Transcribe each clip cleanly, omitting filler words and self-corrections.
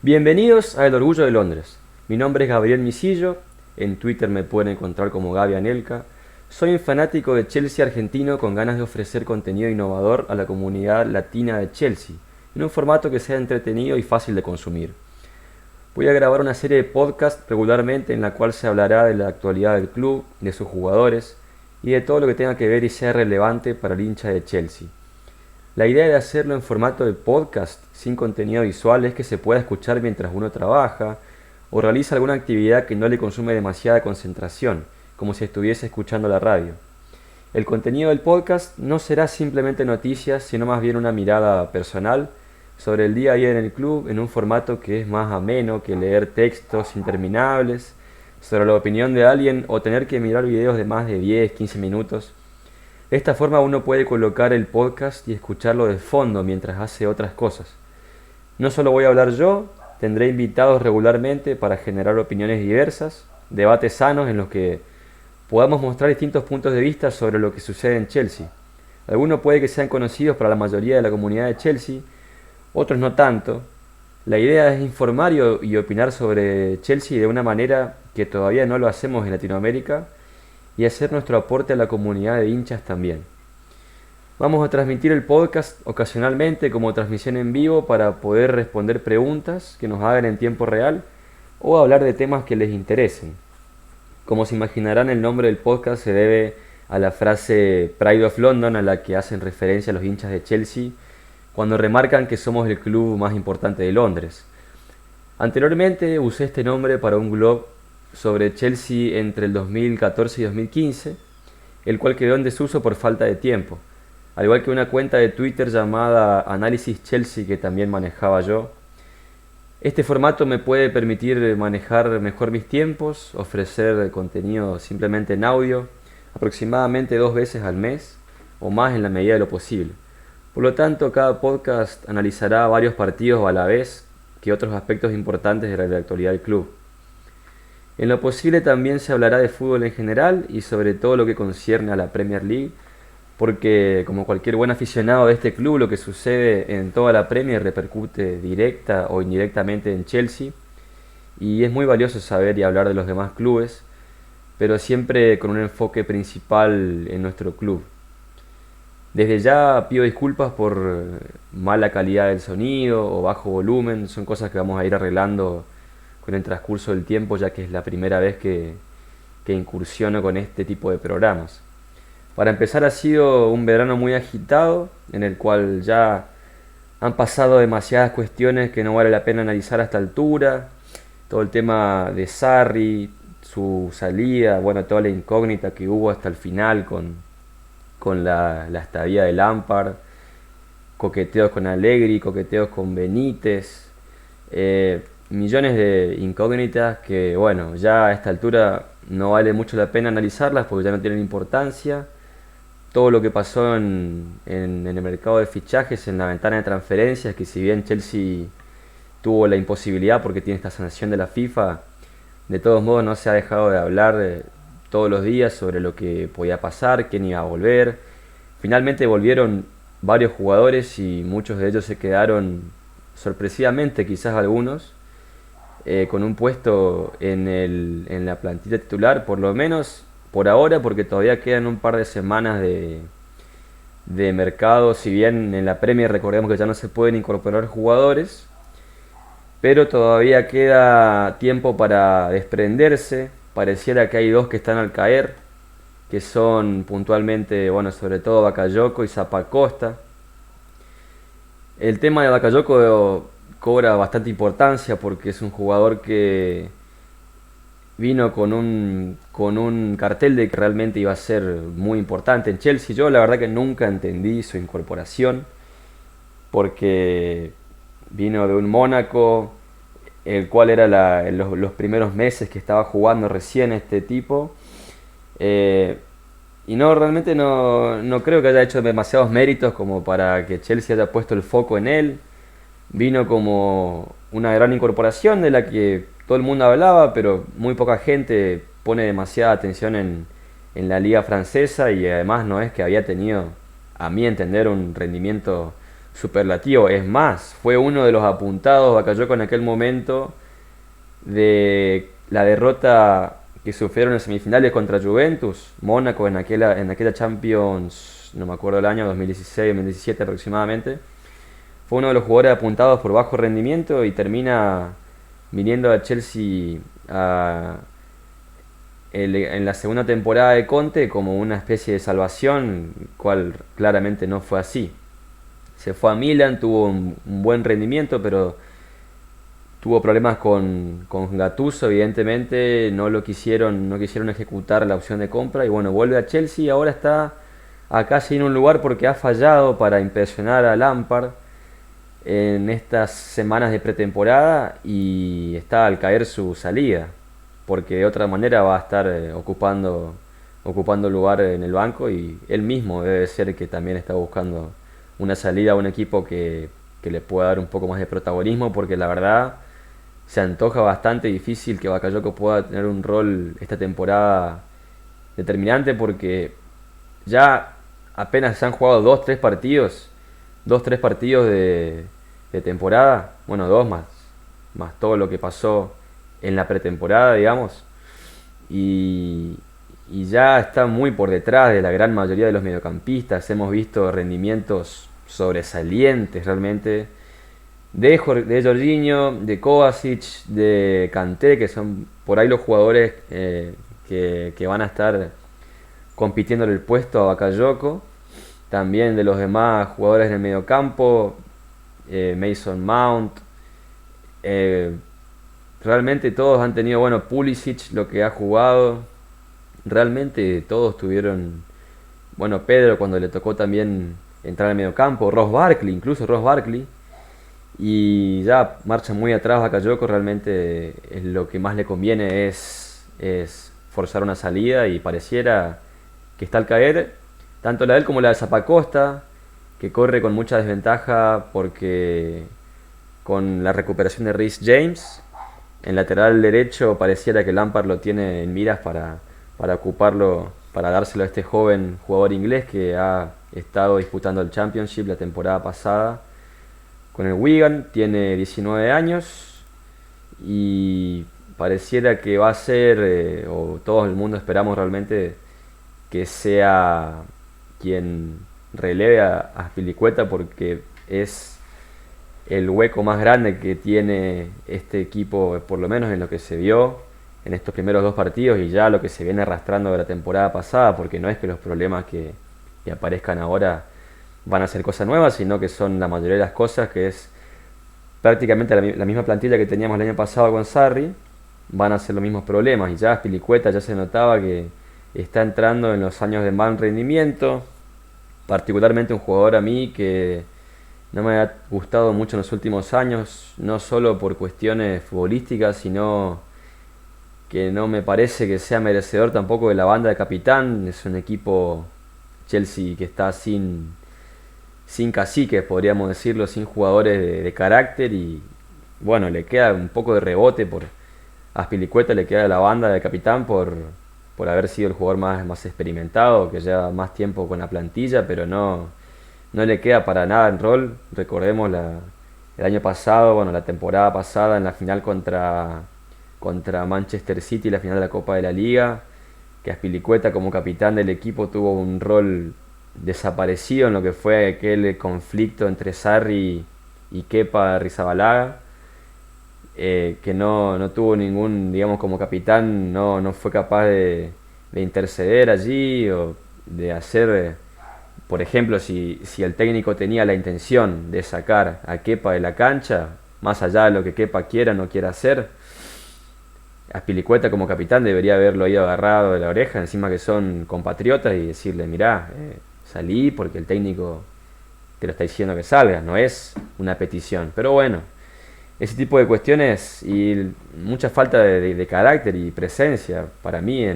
Bienvenidos a El Orgullo de Londres. Mi nombre es Gabriel Misillo, en Twitter me pueden encontrar como Gaby Anelka. Soy un fanático de Chelsea argentino con ganas de ofrecer contenido innovador a la comunidad latina de Chelsea, en un formato que sea entretenido y fácil de consumir. Voy a grabar una serie de podcasts regularmente en la cual se hablará de la actualidad del club, de sus jugadores y de todo lo que tenga que ver y sea relevante para el hincha de Chelsea. La idea de hacerlo en formato de podcast, sin contenido visual, es que se pueda escuchar mientras uno trabaja o realiza alguna actividad que no le consume demasiada concentración, como si estuviese escuchando la radio. El contenido del podcast no será simplemente noticias, sino más bien una mirada personal sobre el día a día en el club en un formato que es más ameno que leer textos interminables sobre la opinión de alguien o tener que mirar videos de más de 10-15 minutos. De esta forma uno puede colocar el podcast y escucharlo de fondo mientras hace otras cosas. No solo voy a hablar yo, tendré invitados regularmente para generar opiniones diversas, debates sanos en los que podamos mostrar distintos puntos de vista sobre lo que sucede en Chelsea. Algunos puede que sean conocidos para la mayoría de la comunidad de Chelsea, otros no tanto. La idea es informar y opinar sobre Chelsea de una manera que todavía no lo hacemos en Latinoamérica y hacer nuestro aporte a la comunidad de hinchas también. Vamos a transmitir el podcast ocasionalmente como transmisión en vivo para poder responder preguntas que nos hagan en tiempo real o hablar de temas que les interesen. Como se imaginarán, el nombre del podcast se debe a la frase Pride of London a la que hacen referencia los hinchas de Chelsea cuando remarcan que somos el club más importante de Londres. Anteriormente usé este nombre para un blog sobre Chelsea entre el 2014 y 2015, el cual quedó en desuso por falta de tiempo, al igual que una cuenta de Twitter llamada Análisis Chelsea que también manejaba yo. Este formato me puede permitir manejar mejor mis tiempos, ofrecer contenido simplemente en audio, aproximadamente 2 veces al mes o más en la medida de lo posible. Por lo tanto, cada podcast analizará varios partidos a la vez que otros aspectos importantes de la actualidad del club. En lo posible también se hablará de fútbol en general y sobre todo lo que concierne a la Premier League, porque como cualquier buen aficionado de este club, lo que sucede en toda la Premier repercute directa o indirectamente en Chelsea, y es muy valioso saber y hablar de los demás clubes, pero siempre con un enfoque principal en nuestro club. Desde ya pido disculpas por mala calidad del sonido o bajo volumen, son cosas que vamos a ir arreglando con el transcurso del tiempo, ya que es la primera vez que incursiono con este tipo de programas. Para empezar, ha sido un verano muy agitado, en el cual ya han pasado demasiadas cuestiones que no vale la pena analizar a esta altura. Todo el tema de Sarri, su salida, bueno, toda la incógnita que hubo hasta el final con la estadía de Lampard, coqueteos con Allegri, coqueteos con Benítez, millones de incógnitas que, bueno, ya a esta altura no vale mucho la pena analizarlas porque ya no tienen importancia. Todo lo que pasó en el mercado de fichajes, en la ventana de transferencias, que si bien Chelsea tuvo la imposibilidad porque tiene esta sanción de la FIFA, de todos modos no se ha dejado de hablar todos los días sobre lo que podía pasar, quién iba a volver. Finalmente volvieron varios jugadores y muchos de ellos se quedaron sorpresivamente, quizás algunos, con un puesto en la plantilla titular, por lo menos por ahora, porque todavía quedan un par de semanas de mercado. Si bien en la Premier recordemos que ya no se pueden incorporar jugadores, pero todavía queda tiempo para desprenderse. Pareciera que hay dos que están al caer, que son puntualmente, bueno, sobre todo Bakayoko y Zappacosta. El tema de Bakayoko cobra bastante importancia porque es un jugador que vino con un cartel de que realmente iba a ser muy importante en Chelsea. Yo la verdad que nunca entendí su incorporación porque vino de un Mónaco, el cual era los primeros meses que estaba jugando recién este tipo. Y no, realmente no creo que haya hecho demasiados méritos como para que Chelsea haya puesto el foco en él. Vino como una gran incorporación de la que todo el mundo hablaba, pero muy poca gente pone demasiada atención en la liga francesa, y además no es que había tenido, a mi entender, un rendimiento superlativo. Es más, fue uno de los apuntados Bakayoko en aquel momento de la derrota que sufrieron en semifinales contra Juventus, Mónaco en aquella Champions, no me acuerdo el año, 2016-2017 aproximadamente. Fue uno de los jugadores apuntados por bajo rendimiento y termina viniendo a Chelsea en la segunda temporada de Conte como una especie de salvación, cual claramente no fue así. Se fue a Milan, tuvo un buen rendimiento, pero tuvo problemas con Gattuso, evidentemente no quisieron ejecutar la opción de compra y bueno, vuelve a Chelsea y ahora está acá sin un lugar porque ha fallado para impresionar a Lampard en estas semanas de pretemporada y está al caer su salida, porque de otra manera va a estar ocupando lugar en el banco y él mismo debe ser que también está buscando una salida a un equipo que le pueda dar un poco más de protagonismo, porque la verdad se antoja bastante difícil que Bakayoko pueda tener un rol esta temporada determinante, porque ya apenas se han jugado dos, tres partidos de temporada, bueno, dos más todo lo que pasó en la pretemporada, digamos, y, y ya está muy por detrás de la gran mayoría de los mediocampistas. Hemos visto rendimientos sobresalientes realmente de Jorginho, de Kovacic, de Kanté, que son por ahí los jugadores que van a estar compitiendo en el puesto a Bakayoko. También de los demás jugadores del mediocampo, Mason Mount. eh, Realmente todos han tenido, bueno, Pulisic lo que ha jugado. Realmente todos tuvieron, bueno, Pedro cuando le tocó también entrar al mediocampo, incluso Ross Barkley. Y ya marcha muy atrás Bakayoko, realmente lo que más le conviene es forzar una salida y pareciera que está al caer, tanto la de él como la de Zappacosta, que corre con mucha desventaja porque con la recuperación de Reece James, en lateral derecho pareciera que Lampard lo tiene en miras para ocuparlo, para dárselo a este joven jugador inglés que ha estado disputando el Championship la temporada pasada con el Wigan, tiene 19 años y pareciera que va a ser, o todo el mundo esperamos realmente, que sea quien releve a Azpilicueta, porque es el hueco más grande que tiene este equipo, por lo menos en lo que se vio en estos primeros dos partidos y ya lo que se viene arrastrando de la temporada pasada, porque no es que los problemas que aparezcan ahora van a ser cosas nuevas, sino que son la mayoría de las cosas, que es prácticamente la misma plantilla que teníamos el año pasado con Sarri, van a ser los mismos problemas. Y ya Azpilicueta ya se notaba que está entrando en los años de mal rendimiento, particularmente un jugador a mí que no me ha gustado mucho en los últimos años, no solo por cuestiones futbolísticas, sino que no me parece que sea merecedor tampoco de la banda de capitán. Es un equipo Chelsea que está sin caciques, podríamos decirlo, sin jugadores de carácter y bueno, le queda un poco de rebote por Azpilicueta, le queda la banda de capitán por haber sido el jugador más experimentado, que lleva más tiempo con la plantilla, pero no le queda para nada en rol. Recordemos el año pasado, bueno, la temporada pasada en la final contra Manchester City, la final de la Copa de la Liga, que Azpilicueta como capitán del equipo tuvo un rol desaparecido en lo que fue aquel conflicto entre Sarri y Kepa Arrizabalaga, que no tuvo ningún, digamos, como capitán, no fue capaz de interceder allí o de hacer, por ejemplo, si el técnico tenía la intención de sacar a Kepa de la cancha, más allá de lo que Kepa quiera o no quiera hacer, Azpilicueta como capitán debería haberlo ido agarrado de la oreja, encima que son compatriotas, y decirle, mirá, salí porque el técnico te lo está diciendo que salga, no es una petición. Pero bueno, ese tipo de cuestiones y mucha falta de carácter y presencia para mí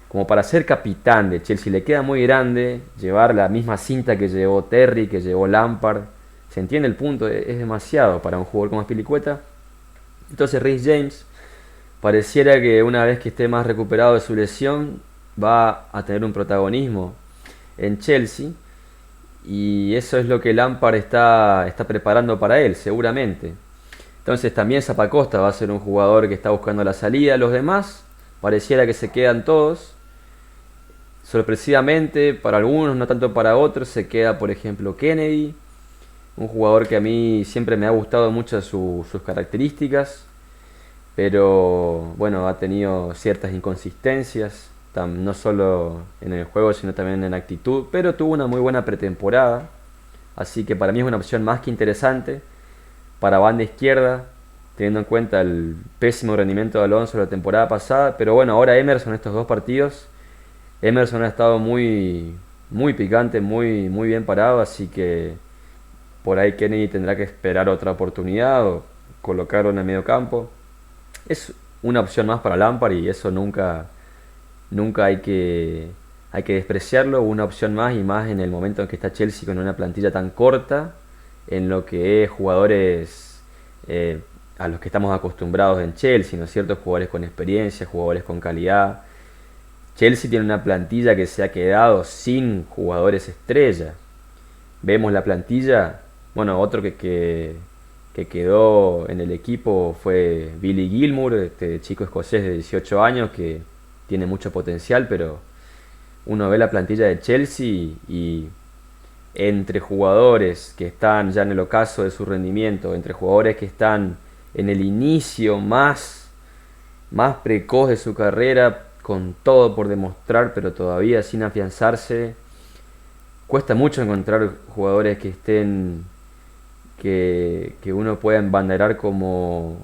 como para ser capitán de Chelsea. Le queda muy grande llevar la misma cinta que llevó Terry, que llevó Lampard. Se entiende el punto, es demasiado para un jugador como Azpilicueta. Entonces Reece James pareciera que una vez que esté más recuperado de su lesión va a tener un protagonismo en Chelsea y eso es lo que Lampard está preparando para él, seguramente. Entonces también Zappacosta va a ser un jugador que está buscando la salida. Los demás pareciera que se quedan todos. Sorpresivamente, para algunos, no tanto para otros, se queda por ejemplo Kennedy, un jugador que a mí siempre me ha gustado mucho sus características, pero bueno, ha tenido ciertas inconsistencias, no solo en el juego, sino también en actitud, pero tuvo una muy buena pretemporada, así que para mí es una opción más que interesante para banda izquierda, teniendo en cuenta el pésimo rendimiento de Alonso la temporada pasada, pero bueno, ahora Emerson, estos dos partidos, Emerson ha estado muy picante, muy bien parado, así que por ahí Kennedy tendrá que esperar otra oportunidad o colocarlo en el medio campo. Es una opción más para Lampard y eso nunca hay que despreciarlo. Una opción más y más en el momento en que está Chelsea con una plantilla tan corta, en lo que es jugadores a los que estamos acostumbrados en Chelsea, ¿no es cierto? Jugadores con experiencia, jugadores con calidad. Chelsea tiene una plantilla que se ha quedado sin jugadores estrella. Vemos la plantilla, bueno, otro que quedó en el equipo fue Billy Gilmour, este chico escocés de 18 años que tiene mucho potencial, pero uno ve la plantilla de Chelsea y entre jugadores que están ya en el ocaso de su rendimiento, entre jugadores que están en el inicio más precoz de su carrera, con todo por demostrar, pero todavía sin afianzarse, cuesta mucho encontrar jugadores que estén que uno pueda embanderar como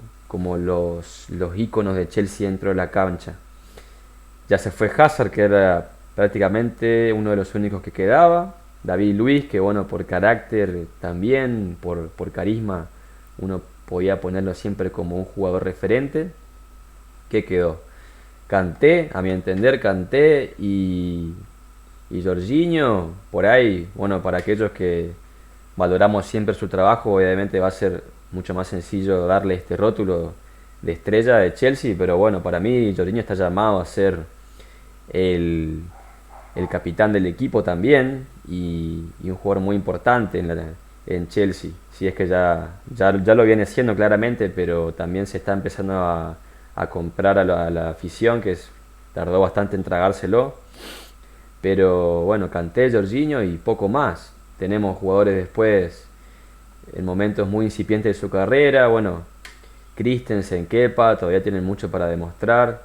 los íconos de Chelsea dentro de la cancha. Ya se fue Hazard, que era prácticamente uno de los únicos que quedaba. David Luiz, que bueno, por carácter también, por carisma, uno podía ponerlo siempre como un jugador referente. ¿Qué quedó? Kanté, a mi entender, Kanté y Jorginho, por ahí, bueno, para aquellos que valoramos siempre su trabajo, obviamente va a ser mucho más sencillo darle este rótulo de estrella de Chelsea, pero bueno, para mí Jorginho está llamado a ser el, el capitán del equipo también y un jugador muy importante en Chelsea. Si es que ya lo viene siendo claramente, pero también se está empezando a comprar a la afición, tardó bastante en tragárselo. Pero bueno, Kanté, Jorginho y poco más. Tenemos jugadores después en momentos muy incipientes de su carrera. Bueno, Christensen, Kepa, todavía tienen mucho para demostrar.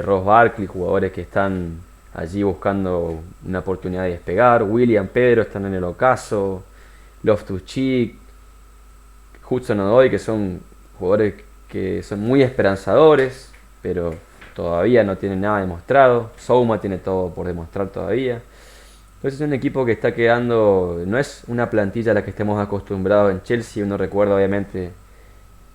Ross Barkley, jugadores que están allí buscando una oportunidad de despegar. William, Pedro están en el ocaso. Loftus-Cheek, Hudson-Odoi, que son jugadores que son muy esperanzadores, pero todavía no tienen nada demostrado. Souma tiene todo por demostrar todavía. Entonces es un equipo que está quedando, no es una plantilla a la que estemos acostumbrados en Chelsea. Uno recuerda obviamente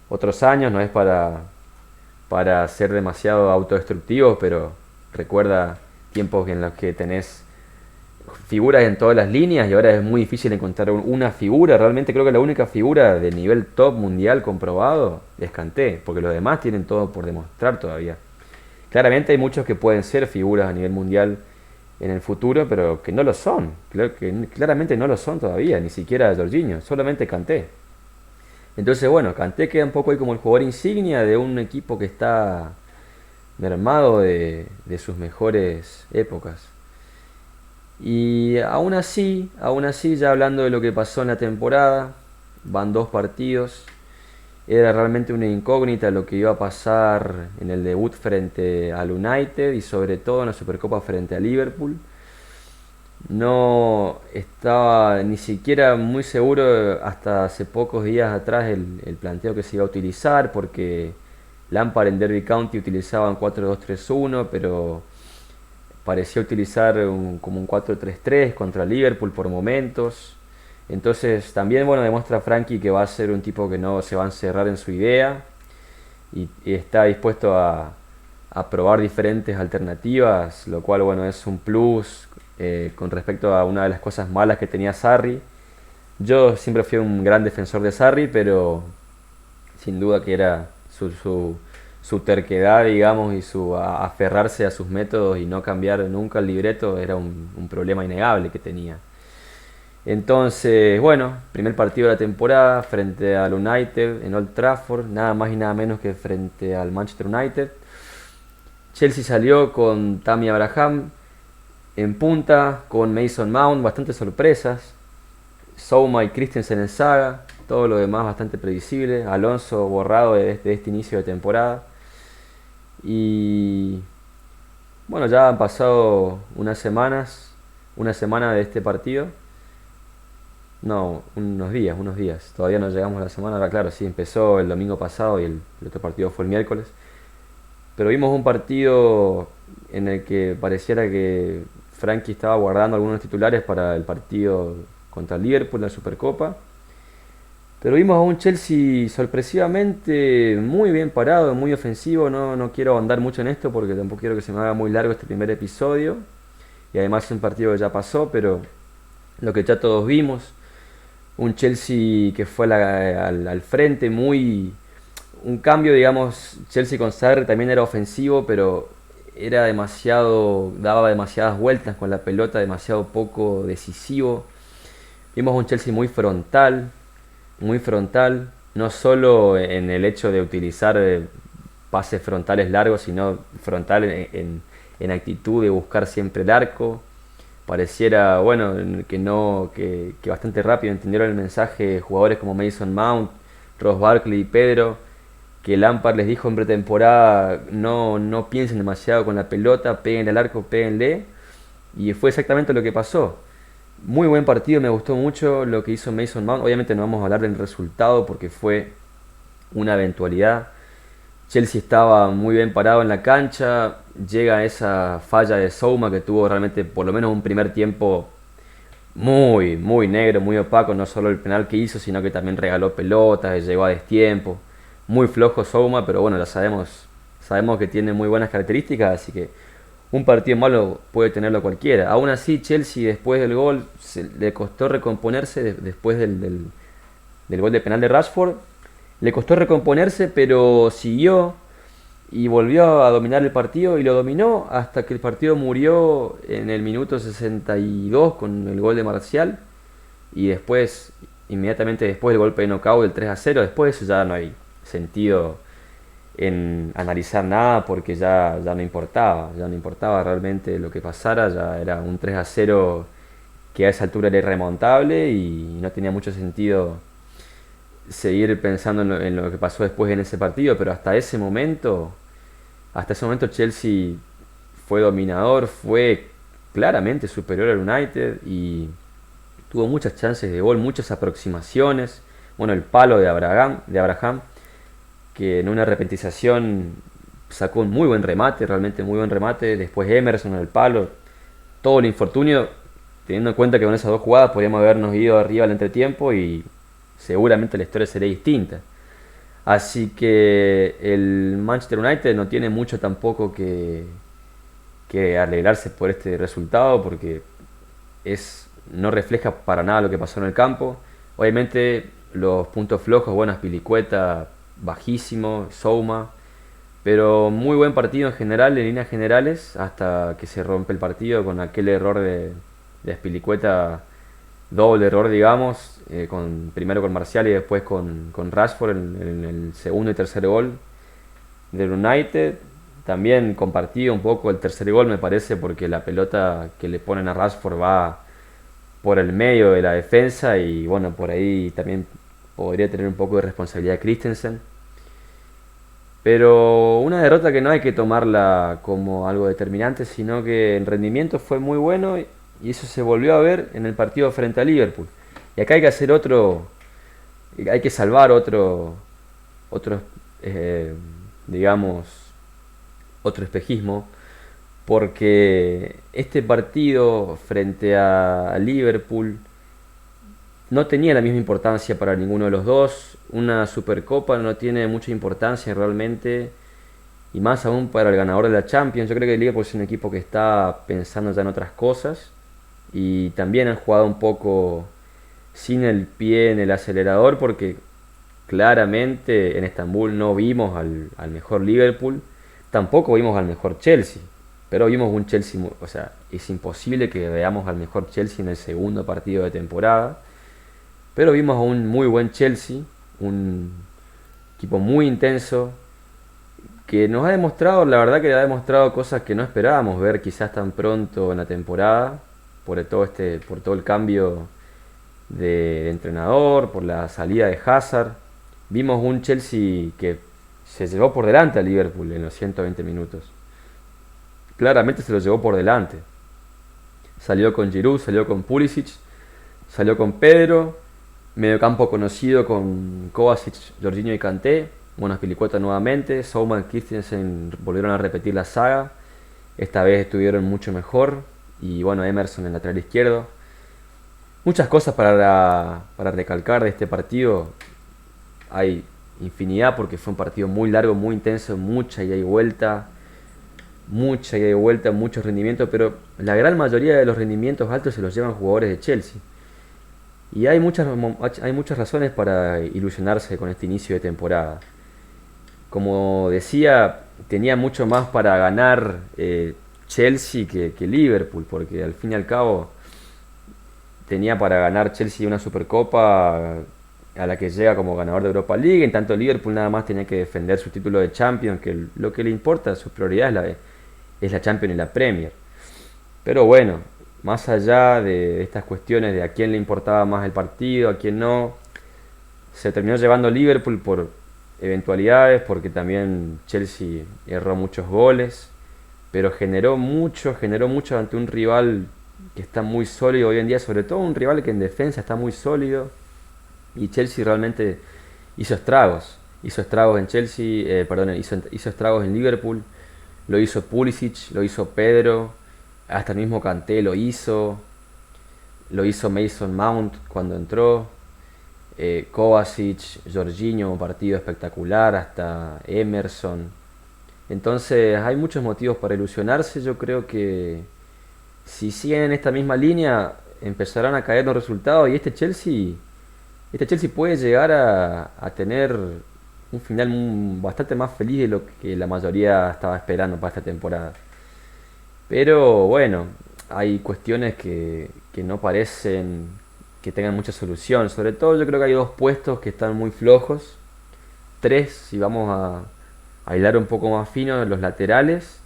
otros años, no es para ser demasiado autodestructivo, pero recuerda tiempos en los que tenés figuras en todas las líneas y ahora es muy difícil encontrar una figura. Realmente creo que la única figura de nivel top mundial comprobado es Kanté, porque los demás tienen todo por demostrar todavía. Claramente hay muchos que pueden ser figuras a nivel mundial en el futuro, pero que no lo son. Claro que claramente no lo son todavía, ni siquiera Jorginho, solamente Kanté. Entonces, bueno, Kanté queda un poco ahí como el jugador insignia de un equipo que está mermado de sus mejores épocas. Y aún así, ya hablando de lo que pasó en la temporada, van dos partidos. Era realmente una incógnita lo que iba a pasar en el debut frente al United y sobre todo en la Supercopa frente a Liverpool. No estaba ni siquiera muy seguro hasta hace pocos días atrás el planteo que se iba a utilizar porque Lampard en Derby County utilizaba un 4-2-3-1, pero parecía utilizar como un 4-3-3 contra Liverpool por momentos. Entonces también bueno, demuestra Frankie que va a ser un tipo que no se va a encerrar en su idea y está dispuesto a probar diferentes alternativas, lo cual bueno, es un plus con respecto a una de las cosas malas que tenía Sarri. Yo siempre fui un gran defensor de Sarri, pero sin duda que era su terquedad, digamos, y su aferrarse a sus métodos y no cambiar nunca el libreto era un problema innegable que tenía. Entonces, bueno, primer partido de la temporada frente al United en Old Trafford, nada más y nada menos que frente al Manchester United. Chelsea salió con Tammy Abraham en punta, con Mason Mount, bastantes sorpresas. Souma y Christensen en saga, todo lo demás bastante previsible. Alonso borrado de este inicio de temporada. Y bueno, ya han pasado una semana de este partido. No, unos días. Todavía no llegamos a la semana. Ahora, claro, sí, empezó el domingo pasado y el otro partido fue el miércoles. Pero vimos un partido en el que pareciera que Frankie estaba guardando algunos titulares para el partido contra el Liverpool en la Supercopa. Pero vimos a un Chelsea sorpresivamente muy bien parado, muy ofensivo. No quiero ahondar mucho en esto porque tampoco quiero que se me haga muy largo este primer episodio. Y además es un partido que ya pasó, pero lo que ya todos vimos. Un Chelsea que fue al frente, muy... Un cambio, digamos, Chelsea con Sarri también era ofensivo, pero era demasiado, daba demasiadas vueltas con la pelota, demasiado poco decisivo. Vimos un Chelsea muy frontal, no solo en el hecho de utilizar pases frontales largos, sino frontal en actitud de buscar siempre el arco. Pareciera, bueno, que no que bastante rápido entendieron el mensaje jugadores como Mason Mount, Ross Barkley y Pedro, que Lampard les dijo en pretemporada: no piensen demasiado con la pelota, peguen al arco, péguenle. Y fue exactamente lo que pasó. Muy buen partido, me gustó mucho lo que hizo Mason Mount. Obviamente no vamos a hablar del resultado porque fue una eventualidad. Chelsea estaba muy bien parado en la cancha. Llega esa falla de Souma que tuvo realmente por lo menos un primer tiempo muy negro, muy opaco. No solo el penal que hizo, sino que también regaló pelotas, llegó a destiempo. Muy flojo Souma, pero bueno, sabemos que tiene muy buenas características, así que un partido malo puede tenerlo cualquiera. Aún así, Chelsea después del gol le costó recomponerse después del gol de penal de Rashford. Le costó recomponerse, pero siguió y volvió a dominar el partido y lo dominó hasta que el partido murió en el minuto 62 con el gol de Marcial y después, inmediatamente después, el golpe de knockout del 3-0. Después de eso ya no hay sentido en analizar nada porque ya no importaba realmente lo que pasara. Ya era un 3-0 que a esa altura era irremontable y no tenía mucho sentido seguir pensando en lo que pasó después en ese partido. Pero hasta ese momento Chelsea fue dominador, fue claramente superior al United y tuvo muchas chances de gol, muchas aproximaciones. Bueno, el palo de Abraham, que en una repetización sacó un muy buen remate, realmente muy buen remate. Después Emerson en el palo, todo el infortunio, teniendo en cuenta que con esas dos jugadas podríamos habernos ido arriba al entretiempo y seguramente la historia sería distinta. Así que el Manchester United no tiene mucho tampoco que alegrarse por este resultado porque no refleja para nada lo que pasó en el campo. Obviamente los puntos flojos, bueno, Azpilicueta bajísimo, Souma, pero muy buen partido en general, en líneas generales, hasta que se rompe el partido con aquel error de Azpilicueta, doble error, digamos, primero con Marcial y después con Rashford en el segundo y tercer gol del United. También compartido un poco el tercer gol, me parece, porque la pelota que le ponen a Rashford va por el medio de la defensa y bueno, por ahí también podría tener un poco de responsabilidad Christensen. Pero una derrota que no hay que tomarla como algo determinante, sino que el rendimiento fue muy bueno y eso se volvió a ver en el partido frente a Liverpool. Y acá hay que hacer hay que salvar otro, eh, digamos, otro espejismo, porque este partido frente a Liverpool no tenía la misma importancia para ninguno de los dos. Una Supercopa no tiene mucha importancia realmente, y más aún para el ganador de la Champions. Yo creo que el Liverpool es un equipo que está pensando ya en otras cosas y también han jugado un poco sin el pie en el acelerador porque claramente en Estambul no vimos al mejor Liverpool, tampoco vimos al mejor Chelsea. Pero vimos un Chelsea, o sea, es imposible que veamos al mejor Chelsea en el segundo partido de temporada. Pero vimos a un muy buen Chelsea, un equipo muy intenso, que nos ha demostrado, la verdad que ha demostrado cosas que no esperábamos ver quizás tan pronto en la temporada, por todo el cambio de entrenador, por la salida de Hazard. Vimos un Chelsea que se llevó por delante a Liverpool en los 120 minutos. Claramente se lo llevó por delante. Salió con Giroud, salió con Pulisic, salió con Pedro, mediocampo conocido con Kovacic, Jorginho y Kanté. Bueno, Spilicueta nuevamente, Souma y Christensen volvieron a repetir la saga. Esta vez estuvieron mucho mejor. Y bueno, Emerson en el lateral izquierdo. Muchas cosas para recalcar de este partido. Hay infinidad porque fue un partido muy largo, muy intenso, mucha ida y vuelta. Mucha ida y vuelta, mucho rendimiento, pero la gran mayoría de los rendimientos altos se los llevan jugadores de Chelsea. Y hay muchas razones para ilusionarse con este inicio de temporada. Como decía, tenía mucho más para ganar Chelsea que Liverpool, porque al fin y al cabo tenía para ganar Chelsea una Supercopa a la que llega como ganador de Europa League. En tanto Liverpool nada más tenía que defender su título de Champions, que lo que le importa, su prioridad es la Champions y la Premier. Pero bueno, más allá de estas cuestiones de a quién le importaba más el partido, a quién no, se terminó llevando Liverpool por eventualidades, porque también Chelsea erró muchos goles, pero generó mucho ante un rival que está muy sólido hoy en día, sobre todo un rival que en defensa está muy sólido, y Chelsea realmente hizo estragos en Chelsea, hizo estragos en Liverpool, lo hizo Pulisic, lo hizo Pedro, hasta el mismo Kanté lo hizo Mason Mount cuando entró, Kovacic, Jorginho, un partido espectacular, hasta Emerson. Entonces hay muchos motivos para ilusionarse. Yo creo que si siguen en esta misma línea empezarán a caer los resultados y este Chelsea puede llegar a tener un final bastante más feliz de lo que la mayoría estaba esperando para esta temporada. Pero bueno, hay cuestiones que no parecen que tengan mucha solución. Sobre todo yo creo que hay dos puestos que están muy flojos. Tres, si vamos a hilar un poco más fino, los laterales.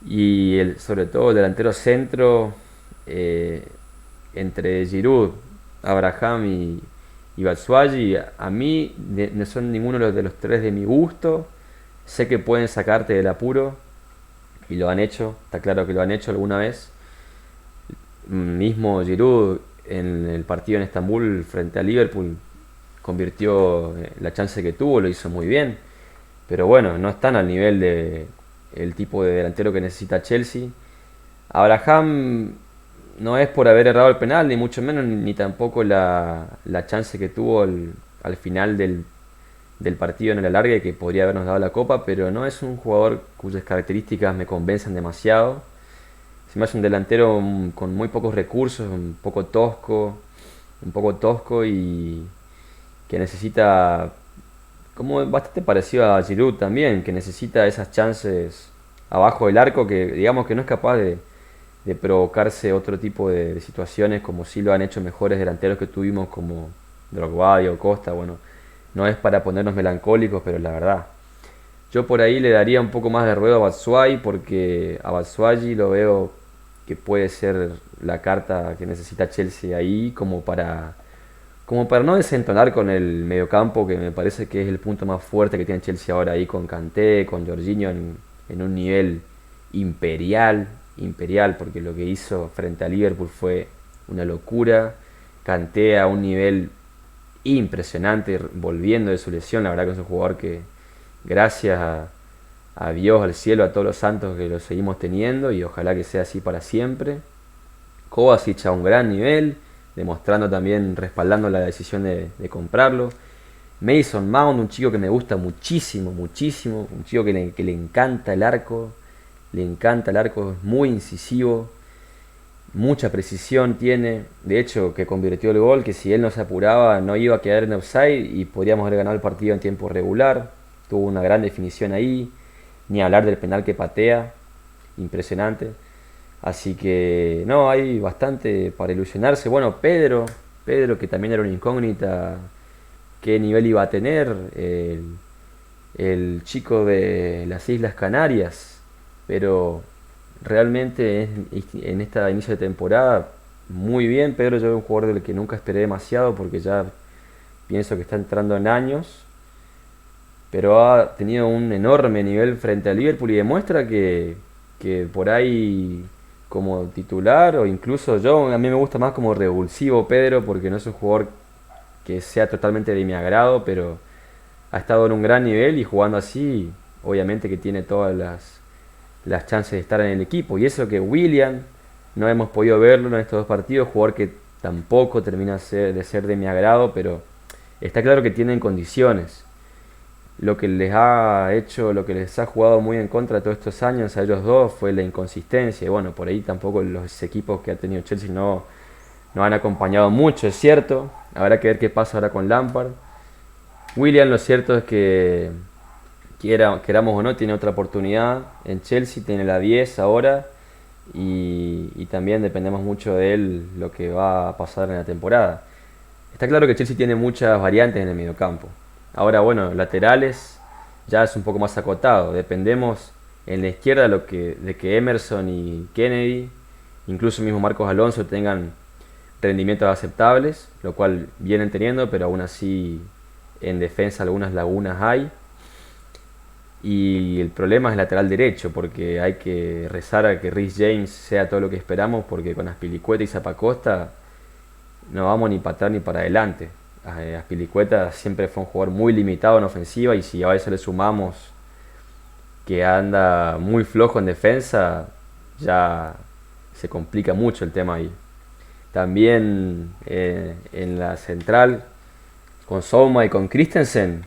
Y sobre todo el delantero centro, entre Giroud, Abraham y Batshuayi. A mí no son ninguno de los tres de mi gusto. Sé que pueden sacarte del apuro. Y lo han hecho, está claro que lo han hecho alguna vez. Mismo Giroud en el partido en Estambul frente a Liverpool convirtió la chance que tuvo, lo hizo muy bien. Pero bueno, no están al nivel de el tipo de delantero que necesita Chelsea. Abraham no es por haber errado el penal, ni mucho menos, ni tampoco la chance que tuvo al final del partido en el alargue que podría habernos dado la copa, pero no es un jugador cuyas características me convencen demasiado. Se me hace un delantero con muy pocos recursos, un poco tosco y que necesita, como bastante parecido a Giroud también, que necesita esas chances abajo del arco que digamos que no es capaz de provocarse otro tipo de situaciones como si lo han hecho mejores delanteros que tuvimos como Drogba o Costa. Bueno, no es para ponernos melancólicos, pero la verdad. Yo por ahí le daría un poco más de ruedo a Batshuayi porque a Batshuayi lo veo que puede ser la carta que necesita Chelsea ahí como para no desentonar con el mediocampo, que me parece que es el punto más fuerte que tiene Chelsea ahora ahí con Kanté, con Jorginho en un nivel imperial, porque lo que hizo frente a Liverpool fue una locura. Kanté a un nivel impresionante, volviendo de su lesión, la verdad que es un jugador que gracias a Dios, al cielo, a todos los santos que lo seguimos teniendo y ojalá que sea así para siempre. Kovacic a un gran nivel, demostrando también, respaldando la decisión de comprarlo. Mason Mount, un chico que me gusta muchísimo, un chico que le encanta el arco, es muy incisivo, mucha precisión tiene, de hecho que convirtió el gol, que si él no se apuraba no iba a quedar en offside y podríamos haber ganado el partido en tiempo regular. Tuvo una gran definición ahí, ni hablar del penal que patea. impresionante. Así que no, hay bastante para ilusionarse. Bueno, Pedro que también era una incógnita, qué nivel iba a tener, el chico de las Islas Canarias, pero realmente en esta inicio de temporada muy bien. Pedro yo es un jugador del que nunca esperé demasiado porque ya pienso que está entrando en años, pero ha tenido un enorme nivel frente al Liverpool y demuestra que por ahí como titular o incluso yo, a mí me gusta más como revulsivo Pedro porque no es un jugador que sea totalmente de mi agrado, pero ha estado en un gran nivel y jugando así, obviamente que tiene todas las chances de estar en el equipo. Y eso que William, no hemos podido verlo en estos dos partidos, jugador que tampoco termina de ser de mi agrado, pero está claro que tienen condiciones. Lo que les ha hecho, lo que les ha jugado muy en contra todos estos años a ellos dos fue la inconsistencia. Y bueno, por ahí tampoco los equipos que ha tenido Chelsea no han acompañado mucho, es cierto. Habrá que ver qué pasa ahora con Lampard. William, lo cierto es que queramos o no, tiene otra oportunidad en Chelsea, tiene la 10 ahora y también dependemos mucho de él lo que va a pasar en la temporada. Está claro que Chelsea tiene muchas variantes en el mediocampo. Ahora, bueno, laterales ya es un poco más acotado. Dependemos en la izquierda de que Emerson y Kennedy, incluso mismo Marcos Alonso, tengan rendimientos aceptables, lo cual vienen teniendo, pero aún así en defensa algunas lagunas hay. Y el problema es el lateral derecho, porque hay que rezar a que Reece James sea todo lo que esperamos, porque con Azpilicueta y Zappacosta no vamos ni para atrás ni para adelante. Azpilicueta siempre fue un jugador muy limitado en ofensiva y si a eso le sumamos que anda muy flojo en defensa, ya se complica mucho el tema ahí. También en la central, con Souma y con Christensen,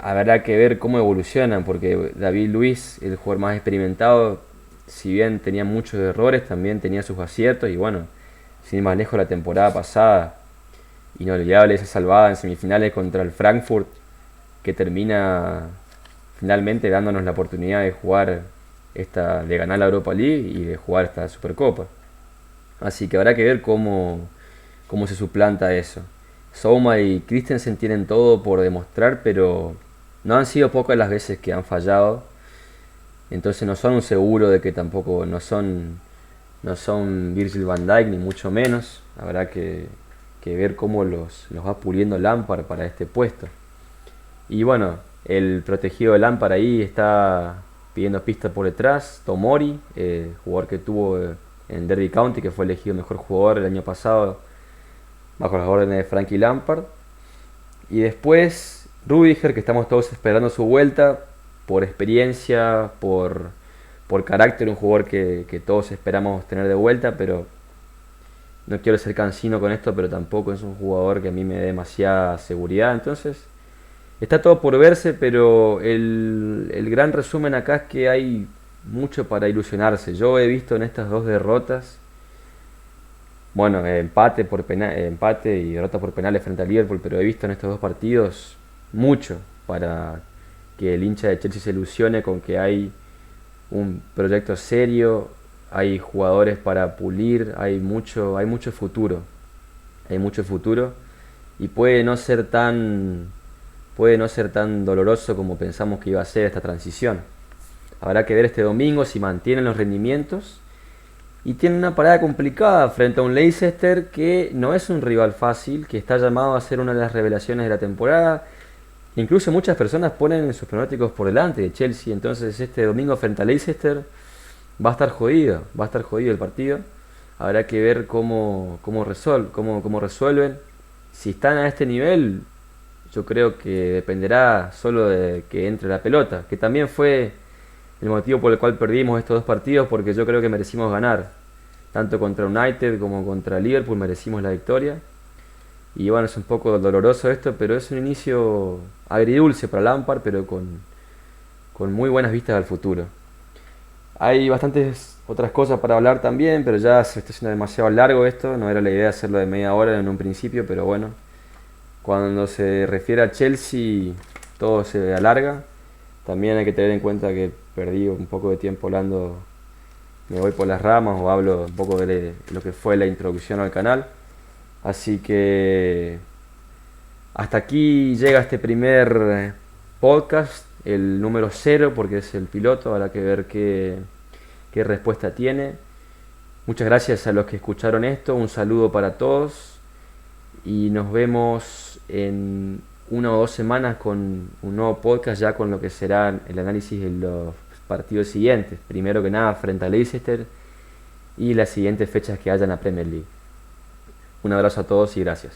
habrá que ver cómo evolucionan, porque David Luiz, el jugador más experimentado, si bien tenía muchos errores, también tenía sus aciertos y bueno, sin ir más lejos la temporada pasada, inolvidable esa salvada en semifinales contra el Frankfurt, que termina finalmente dándonos la oportunidad de jugar de ganar la Europa League y de jugar esta Supercopa. Así que habrá que ver cómo se suplanta eso. Souma y Christensen tienen todo por demostrar, pero no han sido pocas las veces que han fallado. Entonces no son un seguro de que tampoco no son Virgil van Dijk ni mucho menos. Habrá que ver cómo los va puliendo Lampard para este puesto. Y bueno, el protegido de Lampard ahí está pidiendo pistas por detrás. Tomori, jugador que tuvo en Derby County, que fue elegido mejor jugador el año pasado bajo las órdenes de Frankie Lampard. Y después Rudiger, que estamos todos esperando su vuelta por experiencia, por carácter, un jugador que todos esperamos tener de vuelta, pero no quiero ser cansino con esto, pero tampoco es un jugador que a mí me dé demasiada seguridad. Entonces está todo por verse, pero el gran resumen acá es que hay mucho para ilusionarse. Yo he visto en estas dos derrotas, bueno, empate y derrota por penales frente al Liverpool, pero he visto en estos dos partidos mucho para que el hincha de Chelsea se ilusione con que hay un proyecto serio, hay jugadores para pulir, hay mucho futuro y puede no ser tan doloroso como pensamos que iba a ser esta transición. Habrá que ver este domingo si mantienen los rendimientos. Y tiene una parada complicada frente a un Leicester que no es un rival fácil, que está llamado a ser una de las revelaciones de la temporada. Incluso muchas personas ponen sus pronósticos por delante de Chelsea. Entonces este domingo frente a Leicester va a estar jodido el partido. Habrá que ver cómo resuelven. Si están a este nivel, yo creo que dependerá solo de que entre la pelota, que también fue el motivo por el cual perdimos estos dos partidos, porque yo creo que merecimos ganar. Tanto contra United como contra Liverpool merecimos la victoria. Y bueno, es un poco doloroso esto, pero es un inicio agridulce para Lampard, pero con muy buenas vistas al futuro. Hay bastantes otras cosas para hablar también, pero ya se está haciendo demasiado largo esto. No era la idea hacerlo de media hora en un principio, pero bueno. Cuando se refiere a Chelsea, todo se alarga. También hay que tener en cuenta que perdí un poco de tiempo hablando, me voy por las ramas o hablo un poco de lo que fue la introducción al canal. Así que hasta aquí llega este primer podcast, el número 0, porque es el piloto, habrá que ver qué respuesta tiene. Muchas gracias a los que escucharon esto, un saludo para todos y nos vemos en 1 o 2 semanas con un nuevo podcast ya con lo que será el análisis de los partidos siguientes. Primero que nada frente a Leicester y las siguientes fechas que haya en la Premier League. Un abrazo a todos y gracias.